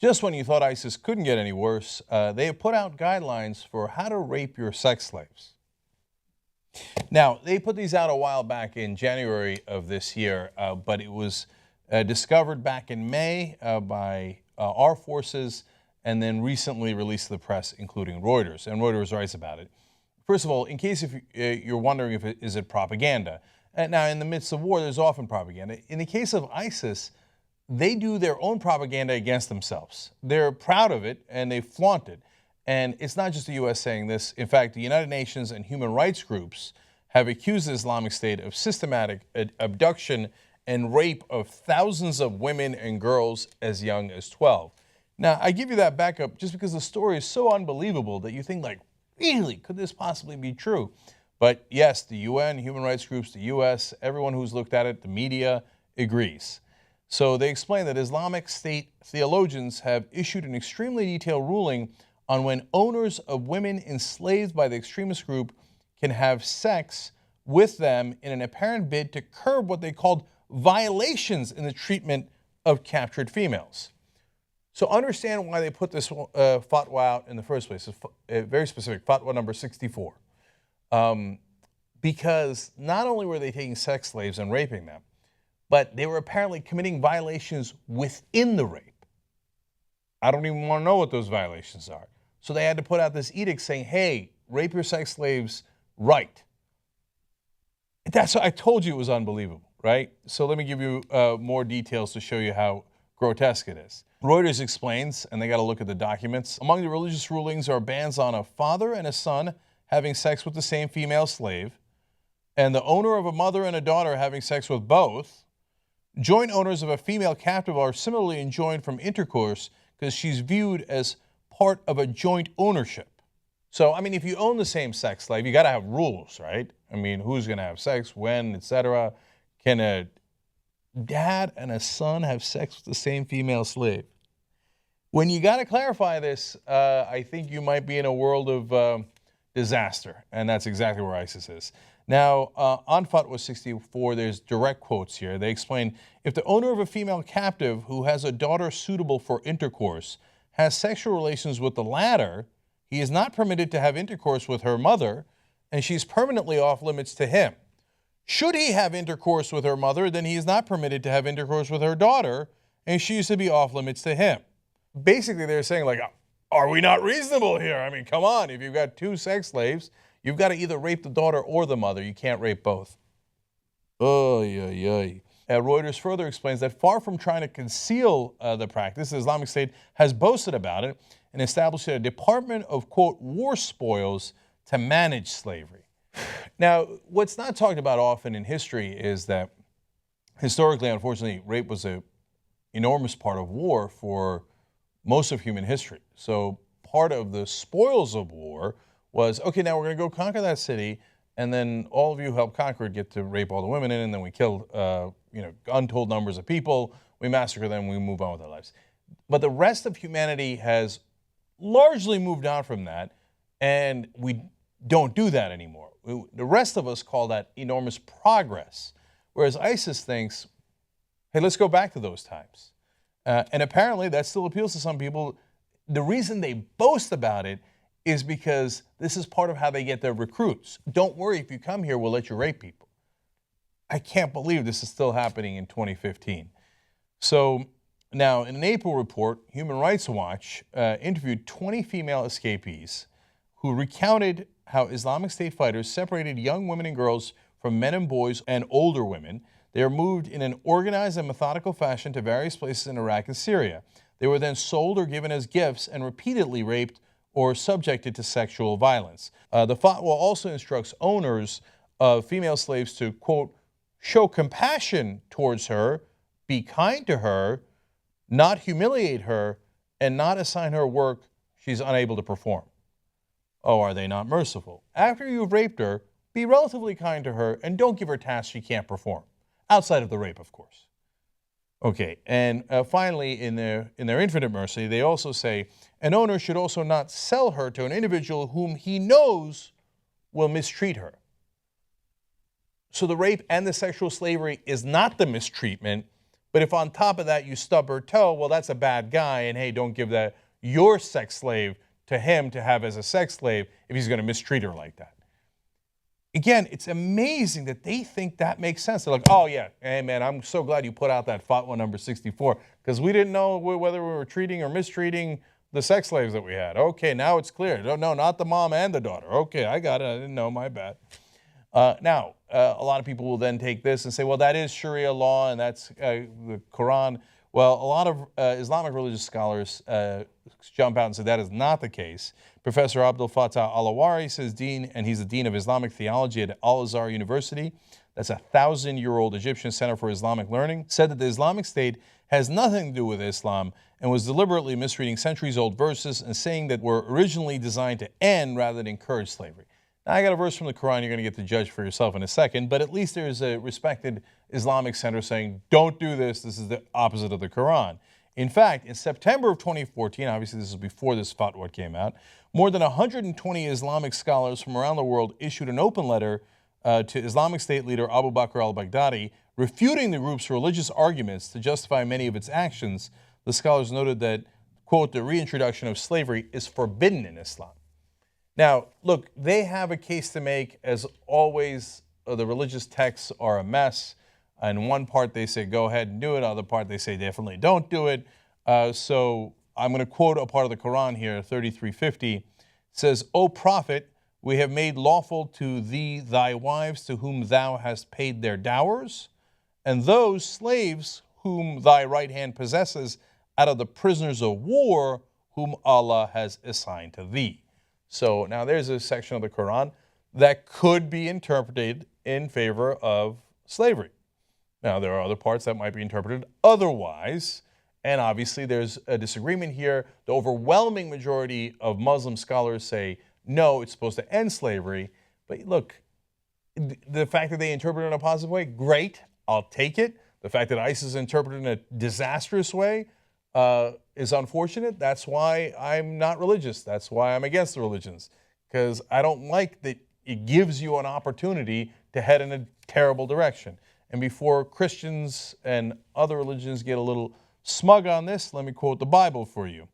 Just when you thought ISIS couldn't get any worse, they have put out guidelines for how to rape your sex slaves. Now, they put these out a while back in January of this year, but it was discovered back in May by our forces and then recently released to the press, including Reuters. And Reuters writes about it. First of all, in case if you're wondering if it is propaganda, now in the midst of war, there's often propaganda. In the case of ISIS, they do their own propaganda against themselves. They're proud of it and they flaunt it. And it's not just the U.S. saying this. In fact, the United Nations and human rights groups have accused the Islamic State of systematic abduction and rape of thousands of women and girls as young as 12. Now, I give you that backup just because the story is so unbelievable that you think, like, really, could this possibly be true? But yes, the UN, human rights groups, the U.S., everyone who's looked at it, the media, agrees. So they explain that Islamic State theologians have issued an extremely detailed ruling on when owners of women enslaved by the extremist group can have sex with them in an apparent bid to curb what they called violations in the treatment of captured females. So understand why they put this fatwa out in the first place. It's very specific, fatwa number 64. Because not only were they taking sex slaves and raping them, but they were apparently committing violations within the rape. I don't even want to know what those violations are. So they had to put out this edict saying, hey, rape your sex slaves right. That's what I told you it was unbelievable, right? So let me give you more details to show you how grotesque it is. Reuters explains, and they got to look at the documents, among the religious rulings are bans on a father and a son having sex with the same female slave, and the owner of a mother and a daughter having sex with both. Joint owners of a female captive are similarly enjoined from intercourse because she's viewed as part of a joint ownership. So, I mean, if you own the same sex slave, you got to have rules, right? I mean, who's going to have sex, when, etc. Can a dad and a son have sex with the same female slave? When you got to clarify this, I think you might be in a world of disaster, and that's exactly where ISIS is. Now, on Fatwa 64, there's direct quotes here. They explain, if the owner of a female captive who has a daughter suitable for intercourse has sexual relations with the latter, he is not permitted to have intercourse with her mother, and she's permanently off limits to him. Should he have intercourse with her mother, then he is not permitted to have intercourse with her daughter, and she is to be off limits to him. Basically, they're saying, like, are we not reasonable here? I mean, come on, if you've got two sex slaves, you've got to either rape the daughter or the mother. You can't rape both. Reuters further explains that far from trying to conceal the practice, the Islamic State has boasted about it and established a department of, quote, war spoils to manage slavery. Now, what's not talked about often in history is that historically, unfortunately, rape was an enormous part of war for most of human history. So part of the spoils of war was, okay, now we're going to go conquer that city, and then all of you who helped conquer it get to rape all the women in, and then we kill untold numbers of people, we massacre them, we move on with our lives. But the rest of humanity has largely moved on from that, and we don't do that anymore. The rest of us call that enormous progress, whereas ISIS thinks, hey, let's go back to those times. And apparently that still appeals to some people. The reason they boast about it is because this is part of how they get their recruits. Don't worry, if you come here, we'll let you rape people. I can't believe this is still happening in 2015. So now, in an April report, Human Rights Watch interviewed 20 female escapees who recounted how Islamic State fighters separated young women and girls from men and boys and older women. They are moved in an organized and methodical fashion to various places in Iraq and Syria. They were then sold or given as gifts and repeatedly raped or subjected to sexual violence. The fatwa also instructs owners of female slaves to, quote, show compassion towards her, be kind to her, not humiliate her, and not assign her work she's unable to perform. Oh, are they not merciful? After you've raped her, be relatively kind to her and don't give her tasks she can't perform. Outside of the rape, of course. Okay, and finally, in their infinite mercy, they also say, an owner should also not sell her to an individual whom he knows will mistreat her. So the rape and the sexual slavery is not the mistreatment, But if on top of that you stub her toe, well, that's a bad guy, and hey, don't give that your sex slave to him to have as a sex slave if he's going to mistreat her like that. Again, it's amazing that they think that makes sense. They're like, oh yeah, hey man, I'm so glad you put out that fatwa number 64 because we didn't know whether we were treating or mistreating the sex slaves that we had. Okay, now it's clear. No, not the mom and the daughter. Okay, I got it. I didn't know, my bad. Now, a lot of people will then take this and say, well, that is Sharia law and that's the Quran. Well, a lot of Islamic religious scholars jump out and say that is not the case. Professor Abdul Fattah Alawari says dean, and he's the dean of Islamic theology at Al-Azhar University. That's a 1,000-year-old Egyptian center for Islamic learning. Said that the Islamic State has nothing to do with Islam and was deliberately misreading centuries-old verses and saying that were originally designed to end rather than encourage slavery. Now, I got a verse from the Quran you're going to get to judge for yourself in a second, but at least there's a respected Islamic center saying, don't do this. This is the opposite of the Quran. In fact, in September of 2014, obviously this is before this fatwa came out, more than 120 Islamic scholars from around the world issued an open letter to Islamic State leader Abu Bakr al-Baghdadi, refuting the group's religious arguments to justify many of its actions. The scholars noted that, quote, the reintroduction of slavery is forbidden in Islam. Now, look, they have a case to make. As always, the religious texts are a mess. In one part, they say, go ahead and do it. Other part, they say, definitely don't do it. So I'm going to quote a part of the Quran here, 3350. It says, O Prophet, we have made lawful to thee thy wives to whom thou hast paid their dowers, and those slaves whom thy right hand possesses out of the prisoners of war whom Allah has assigned to thee. So now there's a section of the Quran that could be interpreted in favor of slavery. Now, there are other parts that might be interpreted otherwise, and obviously there's a disagreement here. The overwhelming majority of Muslim scholars say, no, it's supposed to end slavery. But look, the fact that they interpret it in a positive way, great, I'll take it. The fact that ISIS interpreted it in a disastrous way is unfortunate. That's why I'm not religious. That's why I'm against the religions, because I don't like that it gives you an opportunity to head in a terrible direction. And before Christians and other religions get a little smug on this, let me quote the Bible for you.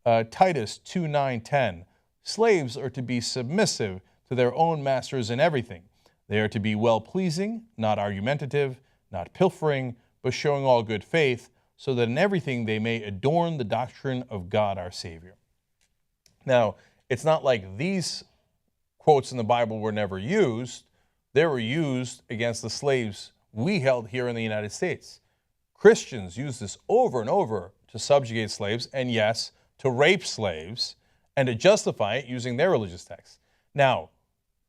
Titus 2:9-10. Slaves are to be submissive to their own masters in everything. They are to be well-pleasing, not argumentative, not pilfering, but showing all good faith, so that in everything they may adorn the doctrine of God our Savior. Now, it's not like these quotes in the Bible were never used. They were used against the slaves we held here in the United States. Christians use this over and over to subjugate slaves, and yes, to rape slaves, and to justify it using their religious texts. Now,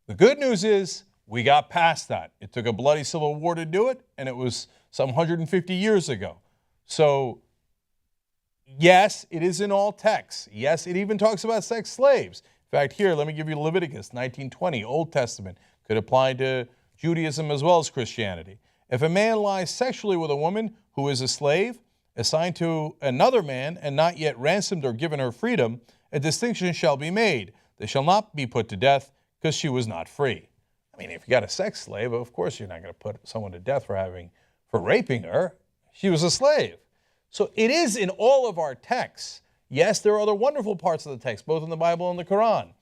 the good news is we got past that. It took a bloody civil war to do it, and it was some 150 years ago. So, yes, it is in all texts. Yes, it even talks about sex slaves. In fact, here, let me give you Leviticus 19:20, Old Testament. Could apply to Judaism as well as Christianity. If a man lies sexually with a woman who is a slave, assigned to another man and not yet ransomed or given her freedom, a distinction shall be made. They shall not be put to death because she was not free. I mean, if you got a sex slave, of course you're not going to put someone to death for raping her. She was a slave. So it is in all of our texts. Yes, there are other wonderful parts of the text, both in the Bible and the Quran.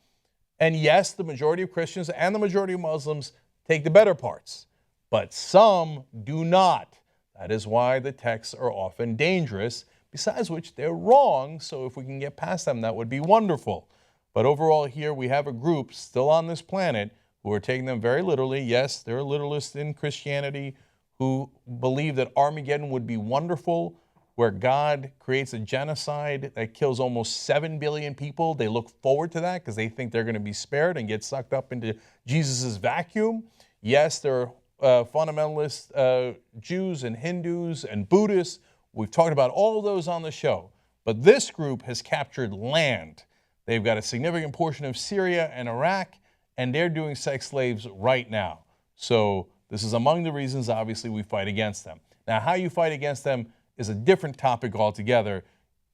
And yes, the majority of Christians and the majority of Muslims take the better parts. But some do not. That is why the texts are often dangerous, besides which they're wrong. So if we can get past them, that would be wonderful. But overall here we have a group still on this planet who are taking them very literally. Yes, there are literalists in Christianity who believe that Armageddon would be wonderful, where God creates a genocide that kills almost 7 billion people. They look forward to that because they think they're going to be spared and get sucked up into Jesus' vacuum. Yes, there are fundamentalist Jews and Hindus and Buddhists. We've talked about all of those on the show. But this group has captured land. They've got a significant portion of Syria and Iraq, and they're doing sex slaves right now. So this is among the reasons, obviously, we fight against them. Now, how you fight against them is a different topic altogether.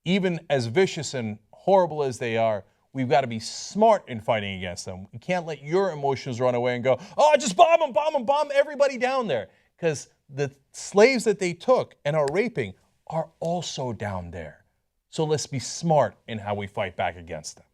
Even as vicious and horrible as they are, we've got to be smart in fighting against them. You can't let your emotions run away and go, oh, just bomb them, bomb them, bomb everybody down there. Because the slaves that they took and are raping are also down there. So let's be smart in how we fight back against them.